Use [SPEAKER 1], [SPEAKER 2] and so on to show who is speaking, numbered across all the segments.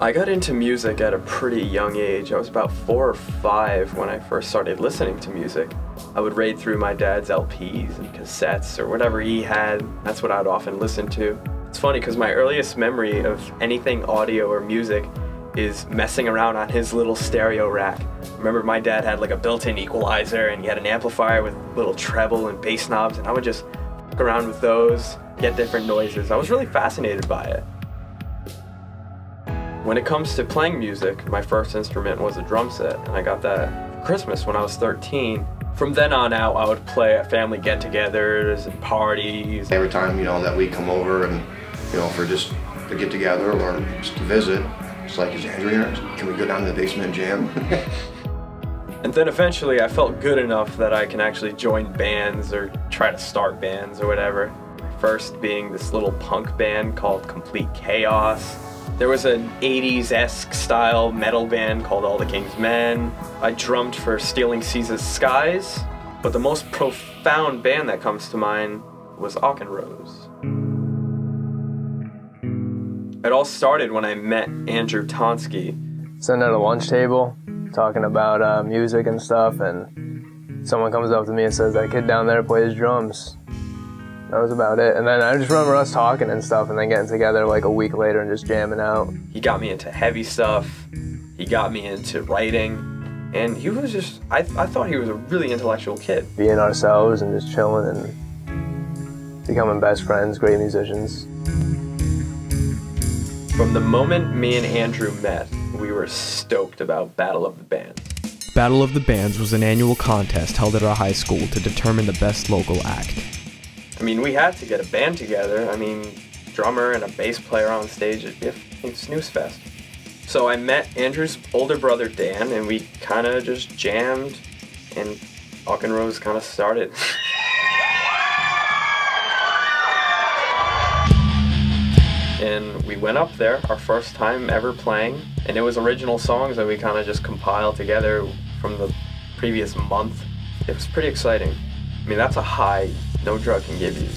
[SPEAKER 1] I got into music at a pretty young age. I was about 4 or 5 when I first started listening to music. I would raid through my dad's LPs and cassettes or whatever he had. That's what I'd often listen to. It's funny because my earliest memory of anything audio or music is messing around on his little stereo rack. I remember my dad had like a built-in equalizer and he had an amplifier with little treble and bass knobs, and I would just fuck around with those, get different noises. I was really fascinated by it. When it comes to playing music, my first instrument was a drum set, and I got that for Christmas when I was 13. From then on out, I would play at family get-togethers and parties.
[SPEAKER 2] Every time, that we come over and, for just to get together or just to visit, it's like, is Andrew here? Can we go down to the basement and jam?
[SPEAKER 1] And then eventually I felt good enough that I can actually join bands or try to start bands or whatever. My first being this little punk band called Complete Chaos. There was an 80s-esque style metal band called All the King's Men. I drummed for Stealing Caesar's Skies, but the most profound band that comes to mind was Rose. It all started when I met Andrew Tonsky.
[SPEAKER 3] Sitting at a lunch table, talking about music and stuff, and someone comes up to me and says, "That kid down there plays drums." That was about it. And then I just remember us talking and stuff and then getting together like a week later and just jamming out.
[SPEAKER 1] He got me into heavy stuff. He got me into writing. And he was just, I thought he was a really intellectual kid.
[SPEAKER 3] Being ourselves and just chilling and becoming best friends, great musicians.
[SPEAKER 1] From the moment me and Andrew met, we were stoked about Battle of the Bands.
[SPEAKER 4] Battle of the Bands was an annual contest held at our high school to determine the best local act.
[SPEAKER 1] I mean, we had to get a band together. I mean, drummer and a bass player on stage, it'd be a snooze fest. So I met Andrew's older brother, Dan, and we kind of just jammed, and Rose kind of started. And we went up there, our first time ever playing, and it was original songs that we kind of just compiled together from the previous month. It was pretty exciting. I mean, that's a high no drug can give you.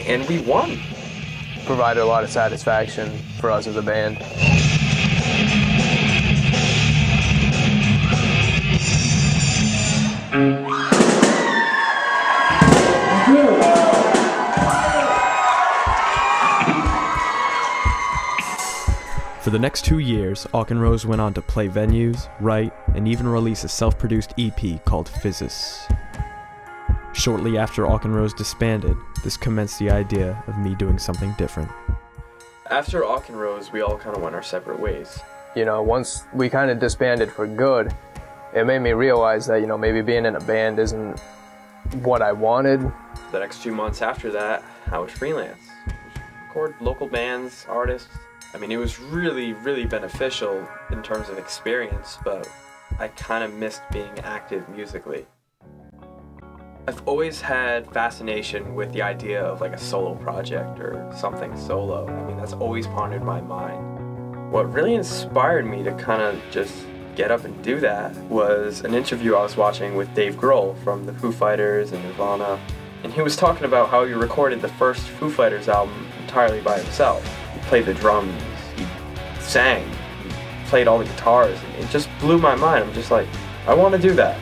[SPEAKER 1] And we won.
[SPEAKER 3] Provided a lot of satisfaction for us as a band.
[SPEAKER 4] For the next 2 years, Rose went on to play venues, write, and even release a self-produced EP called Physis. Shortly after Rose disbanded, this commenced the idea of me doing something different.
[SPEAKER 1] After Rose, we all kind of went our separate ways.
[SPEAKER 3] Once we kind of disbanded for good, it made me realize that, maybe being in a band isn't what I wanted.
[SPEAKER 1] The next 2 months after that, I was freelance. Record local bands, artists. I mean, it was really, really beneficial in terms of experience, but I kind of missed being active musically. I've always had fascination with the idea of like a solo project or something solo. I mean, that's always pondered my mind. What really inspired me to kind of just get up and do that was an interview I was watching with Dave Grohl from the Foo Fighters and Nirvana. And he was talking about how he recorded the first Foo Fighters album entirely by himself. He played the drums, he sang, he played all the guitars, and it just blew my mind. I'm just like, I want to do that.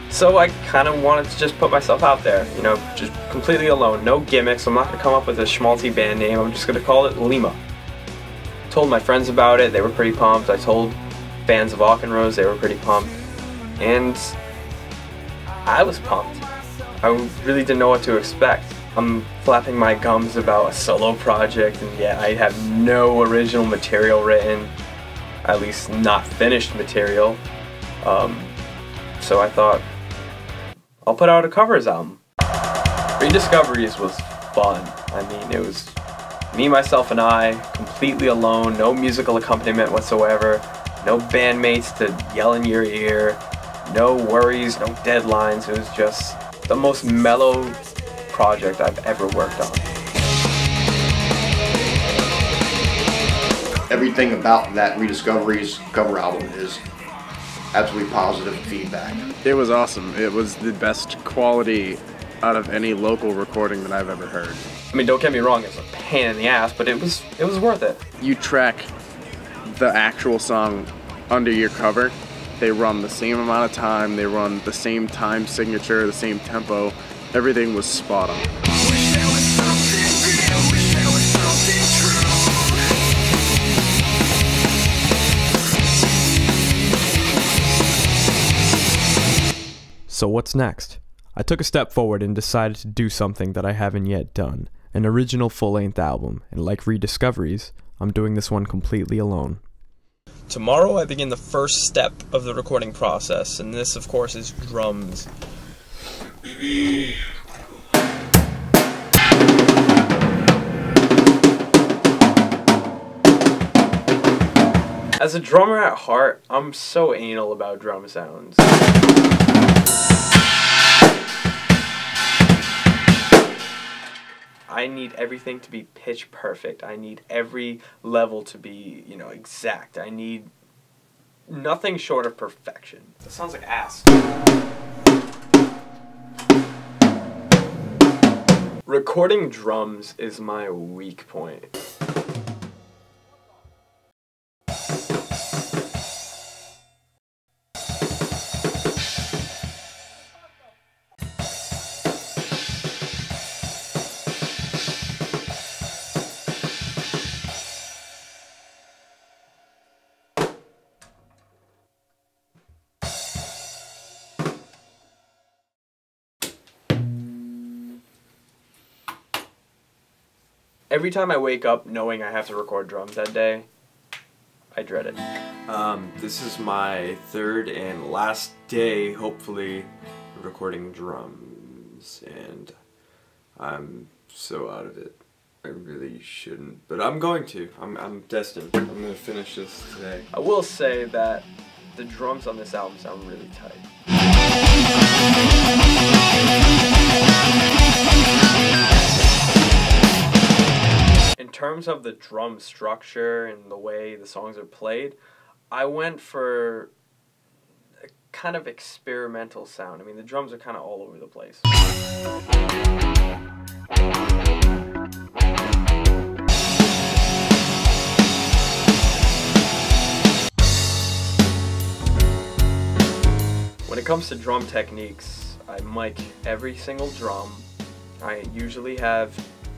[SPEAKER 1] So I kind of wanted to just put myself out there, just completely alone, no gimmicks. I'm not going to come up with a schmaltzy band name, I'm just going to call it Lima. Told my friends about it, they were pretty pumped. I told fans of Rose, they were pretty pumped. And I was pumped. I really didn't know what to expect. I'm flapping my gums about a solo project, and yet I have no original material written, at least not finished material. So I thought, I'll put out a covers album. Rediscoveries was fun. I mean, it was me, myself, and I, completely alone, no musical accompaniment whatsoever, no bandmates to yell in your ear, no worries, no deadlines. It was just the most mellow project I've ever worked on.
[SPEAKER 2] Everything about that Rediscoveries cover album is absolutely positive feedback.
[SPEAKER 5] It was awesome. It was the best quality out of any local recording that I've ever heard.
[SPEAKER 1] I mean, don't get me wrong, it was a pain in the ass, but it was worth it.
[SPEAKER 5] You track the actual song under your cover. They run the same amount of time, they run the same time signature, the same tempo. Everything was spot on.
[SPEAKER 4] So what's next? I took a step forward and decided to do something that I haven't yet done, an original full-length album, and like Rediscoveries, I'm doing this one completely alone. Tomorrow I begin the first step of the recording process, and this of course is drums. As a drummer at heart, I'm so anal about drum sounds. I need everything to be pitch perfect. I need every level to be, you know, exact. I need nothing short of perfection. That sounds like ass. Recording drums is my weak point. Every time I wake up knowing I have to record drums that day, I dread it. This is my third and last day, hopefully, recording drums, and I'm so out of it. I really shouldn't, but I'm going to. I'm destined. I'm going to finish this today. I will say that the drums on this album sound really tight. In terms of the drum structure and the way the songs are played, I went for a kind of experimental sound. I mean, the drums are kind of all over the place. When it comes to drum techniques, I mic every single drum. I usually have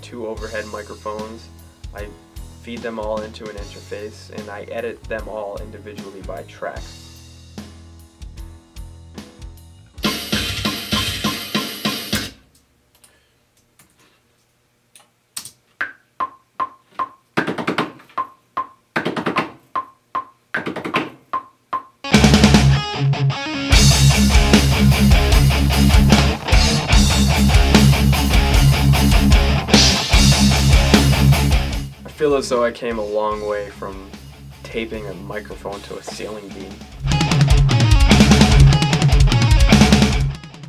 [SPEAKER 4] 2 overhead microphones. I feed them all into an interface, and I edit them all individually by track. I feel as though I came a long way from taping a microphone to a ceiling beam.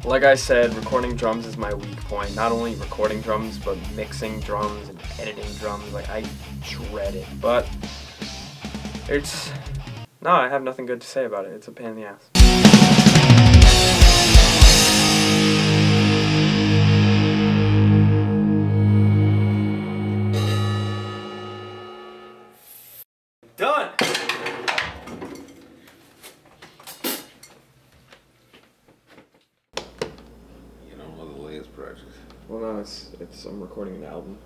[SPEAKER 4] Like I said, recording drums is my weak point. Not only recording drums, but mixing drums and editing drums. Like, I dread it. But it's... no, I have nothing good to say about it. It's a pain in the ass. Done!
[SPEAKER 6] You don't know the latest project.
[SPEAKER 1] Well, no, I'm recording an album.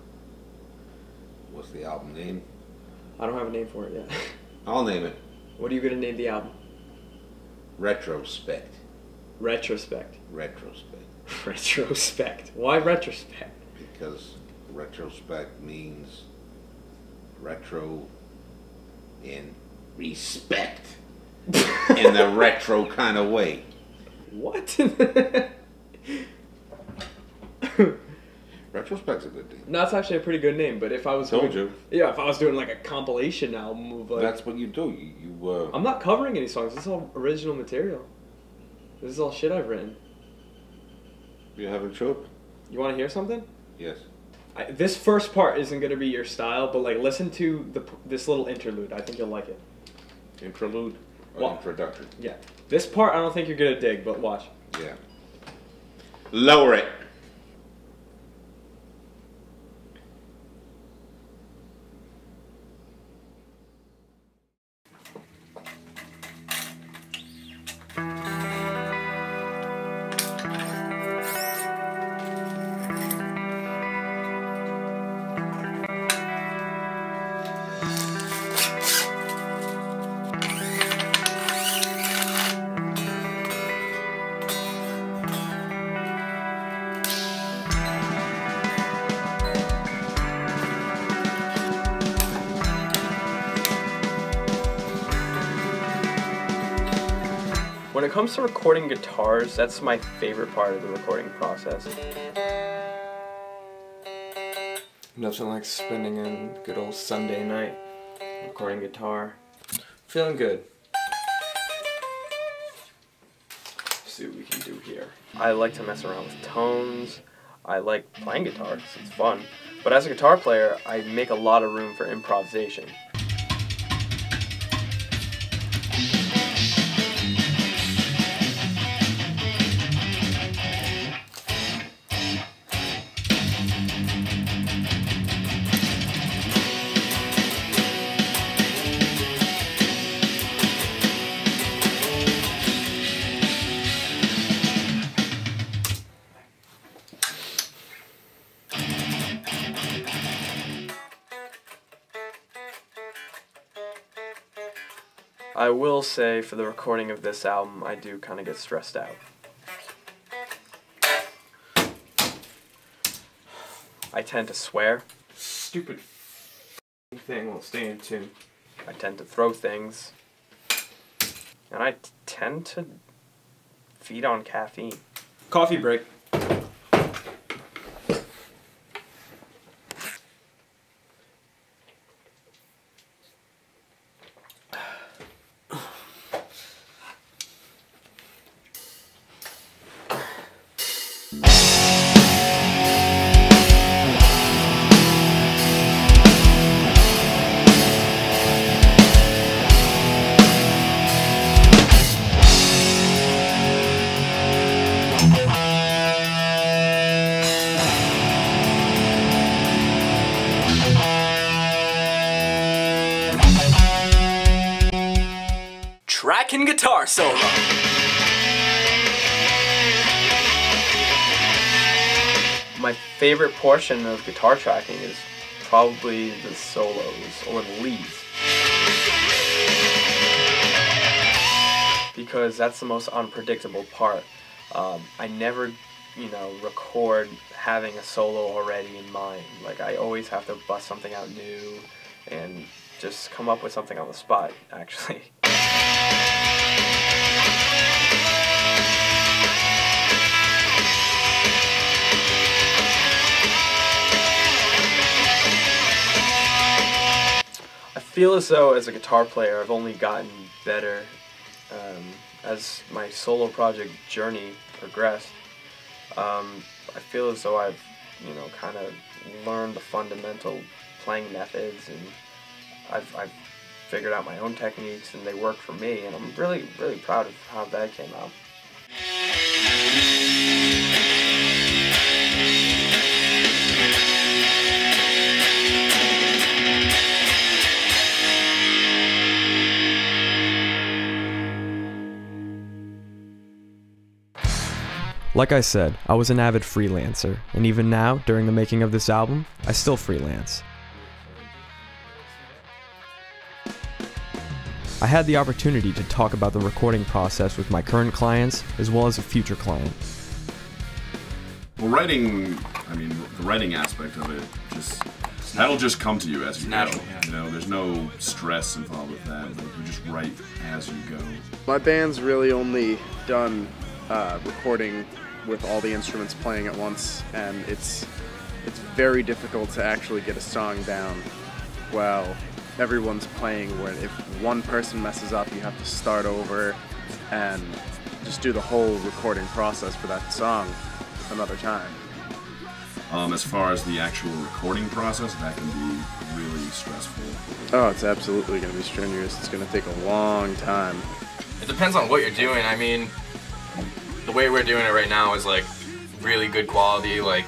[SPEAKER 6] What's the album name?
[SPEAKER 1] I don't have a name for it yet.
[SPEAKER 6] I'll name it.
[SPEAKER 1] What are you gonna name the album?
[SPEAKER 6] Retrospect.
[SPEAKER 1] Retrospect.
[SPEAKER 6] Retrospect.
[SPEAKER 1] Retrospect. Why retrospect?
[SPEAKER 6] Because retrospect means retro in respect. In the retro kind of way.
[SPEAKER 1] What?
[SPEAKER 6] Retrospect's a good name.
[SPEAKER 1] No, it's actually a pretty good name, but if I was
[SPEAKER 6] Told
[SPEAKER 1] doing,
[SPEAKER 6] you.
[SPEAKER 1] Yeah, if I was doing like a compilation album of like...
[SPEAKER 6] That's what you do.
[SPEAKER 1] I'm not covering any songs. This is all original material. This is all shit I've written.
[SPEAKER 6] You haven't showed?
[SPEAKER 1] You want to hear something?
[SPEAKER 6] Yes.
[SPEAKER 1] This first part isn't going to be your style, but like listen to this little interlude. I think you'll like it.
[SPEAKER 6] Interlude?
[SPEAKER 1] Well,
[SPEAKER 6] introduction.
[SPEAKER 1] Yeah. This part I don't think you're gonna dig, but watch.
[SPEAKER 6] Yeah. Lower it.
[SPEAKER 1] When it comes to recording guitars, that's my favorite part of the recording process.
[SPEAKER 3] Nothing like spending a good old Sunday night recording guitar. Feeling good.
[SPEAKER 1] Let's see what we can do here. I like to mess around with tones. I like playing guitar because it's fun. But as a guitar player, I make a lot of room for improvisation. I will say for the recording of this album, I do kind of get stressed out. I tend to swear.
[SPEAKER 3] Stupid thing won't stay in tune.
[SPEAKER 1] I tend to throw things. And I tend to feed on caffeine.
[SPEAKER 3] Coffee break.
[SPEAKER 1] Tracking guitar solo. My favorite portion of guitar tracking is probably the solos or the leads. Because that's the most unpredictable part. I never, record having a solo already in mind. Like, I always have to bust something out new and just come up with something on the spot, actually. I feel as though as a guitar player I've only gotten better as my solo project journey progressed. I feel as though I've kind of learned the fundamental playing methods, and I've figured out my own techniques, and they work for me, and I'm really proud of how that came out.
[SPEAKER 4] Like I said, I was an avid freelancer, and even now, during the making of this album, I still freelance. I had the opportunity to talk about the recording process with my current clients, as well as a future client.
[SPEAKER 7] Well, writing, the writing aspect of it, that'll just come to you as you go. There's no stress involved with that. You just write as you go.
[SPEAKER 5] My band's really only done recording with all the instruments playing at once, and it's very difficult to actually get a song down while everyone's playing, where if one person messes up you have to start over and just do the whole recording process for that song another time.
[SPEAKER 7] As far as the actual recording process, that can be really stressful.
[SPEAKER 5] Oh, it's absolutely going to be strenuous. It's going to take a long time.
[SPEAKER 8] It depends on what you're doing. I mean, the way we're doing it right now is like really good quality. Like,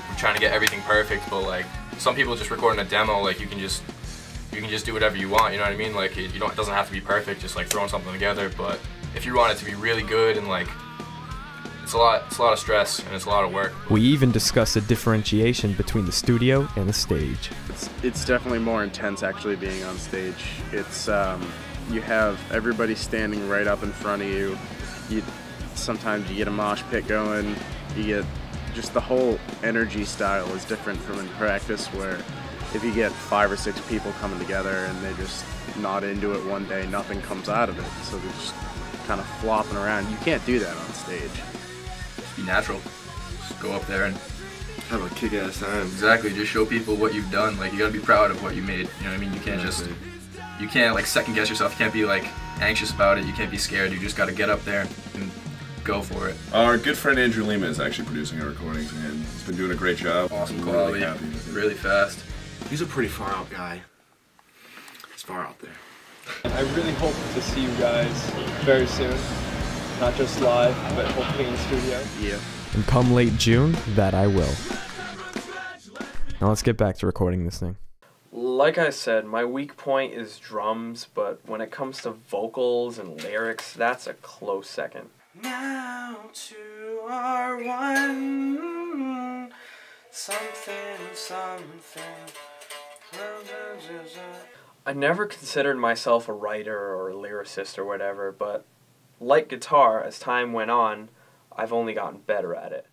[SPEAKER 8] we're trying to get everything perfect, but like some people just recording a demo, like you can just do whatever you want. You know what I mean? Like it doesn't have to be perfect. Just like throwing something together. But if you want it to be really good and like it's a lot of stress and it's a lot of work.
[SPEAKER 4] We even discussed a differentiation between the studio and the stage.
[SPEAKER 5] It's definitely more intense actually being on stage. It's you have everybody standing right up in front of you. Sometimes you get a mosh pit going. You get just the whole energy style is different from in practice, where if you get 5 or 6 people coming together and they're just not into it one day, nothing comes out of it. So they're just kind of flopping around. You can't do that on stage.
[SPEAKER 8] Just be natural. Just go up there and
[SPEAKER 2] Have a kick-ass time.
[SPEAKER 8] exactly just show people what you've done. Like you gotta be proud of what you made. You know what I mean? You can't like second guess yourself. You can't be like anxious about it. You can't be scared. You just gotta get up there and go for it.
[SPEAKER 7] Our good friend Andrew Lima is actually producing our recordings, and he's been doing a great job.
[SPEAKER 8] Awesome
[SPEAKER 7] I'm
[SPEAKER 8] quality,
[SPEAKER 7] really happy with it.
[SPEAKER 8] really fast.
[SPEAKER 2] He's a pretty far out guy. He's far out there.
[SPEAKER 3] I really hope to see you guys very soon. Not just live, but hopefully in the studio.
[SPEAKER 5] Yeah.
[SPEAKER 4] And come late June, that I will. Now let's get back to recording this thing.
[SPEAKER 1] Like I said, my weak point is drums, but when it comes to vocals and lyrics, that's a close second.
[SPEAKER 9] Now to our one something.
[SPEAKER 1] I never considered myself a writer or a lyricist or whatever, but like guitar, as time went on, I've only gotten better at it.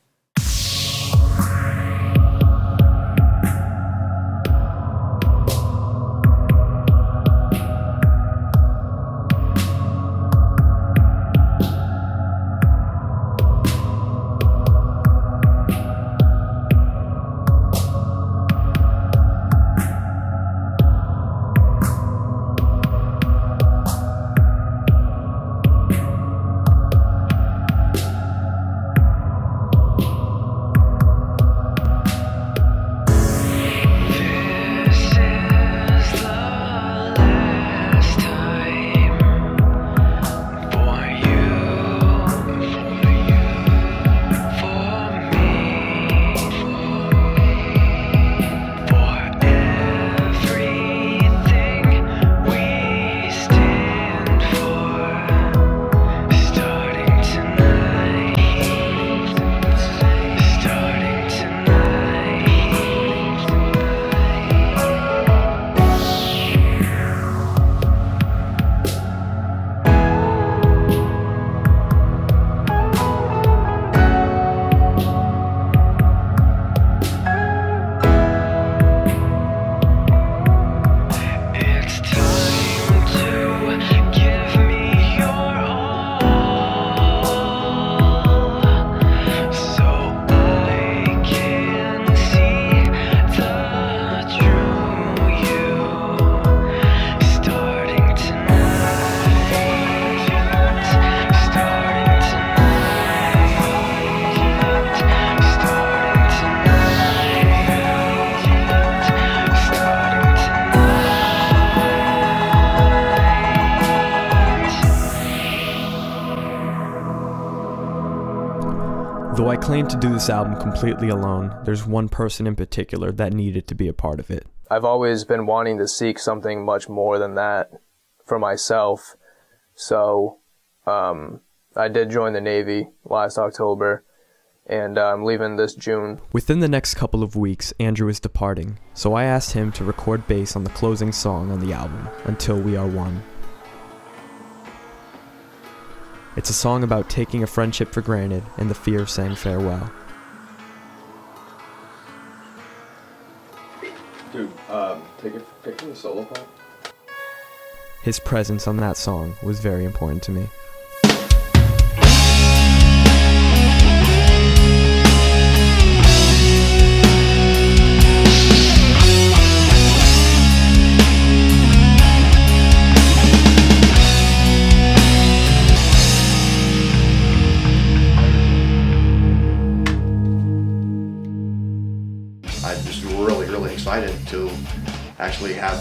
[SPEAKER 4] Though I claim to do this album completely alone, there's one person in particular that needed to be a part of it.
[SPEAKER 3] I've always been wanting to seek something much more than that for myself. So I did join the Navy last October, and I'm leaving this June.
[SPEAKER 4] Within the next couple of weeks, Andrew is departing, so I asked him to record bass on the closing song on the album, Until We Are One. It's a song about taking a friendship for granted and the fear of saying farewell.
[SPEAKER 1] Dude, take a picture of the solo part.
[SPEAKER 4] His presence on that song was very important to me.
[SPEAKER 2] I'm just really excited to actually have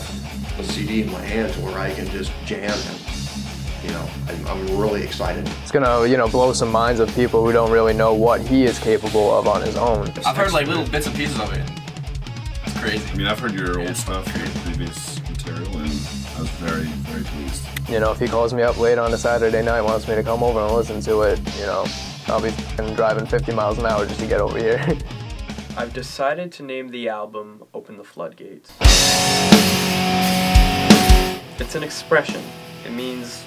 [SPEAKER 2] a CD in my hand to where I can just jam and, you know, I'm really excited.
[SPEAKER 3] It's gonna, you know, blow some minds of people who don't really know what he is capable of on his own.
[SPEAKER 8] I've heard like little bits and pieces of it. It's crazy.
[SPEAKER 7] I mean, I've heard your old stuff, your previous material, and I was very pleased.
[SPEAKER 3] You know, if he calls me up late on a Saturday night, wants me to come over and listen to it, you know, I'll be driving 50 miles an hour just to get over here.
[SPEAKER 1] I've decided to name the album Open the Floodgates. It's an expression. It means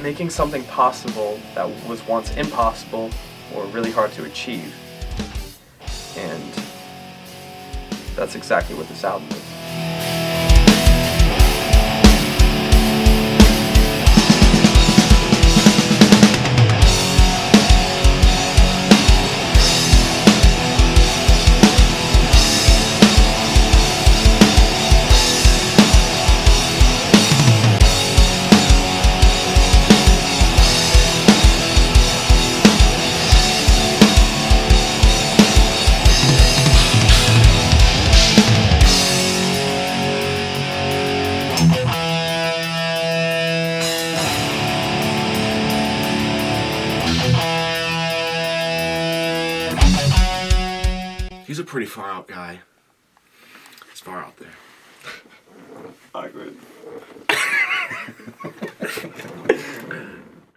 [SPEAKER 1] making something possible that was once impossible or really hard to achieve. And that's exactly what this album is.
[SPEAKER 2] He's a pretty far out guy. He's far out there.
[SPEAKER 1] Awkward.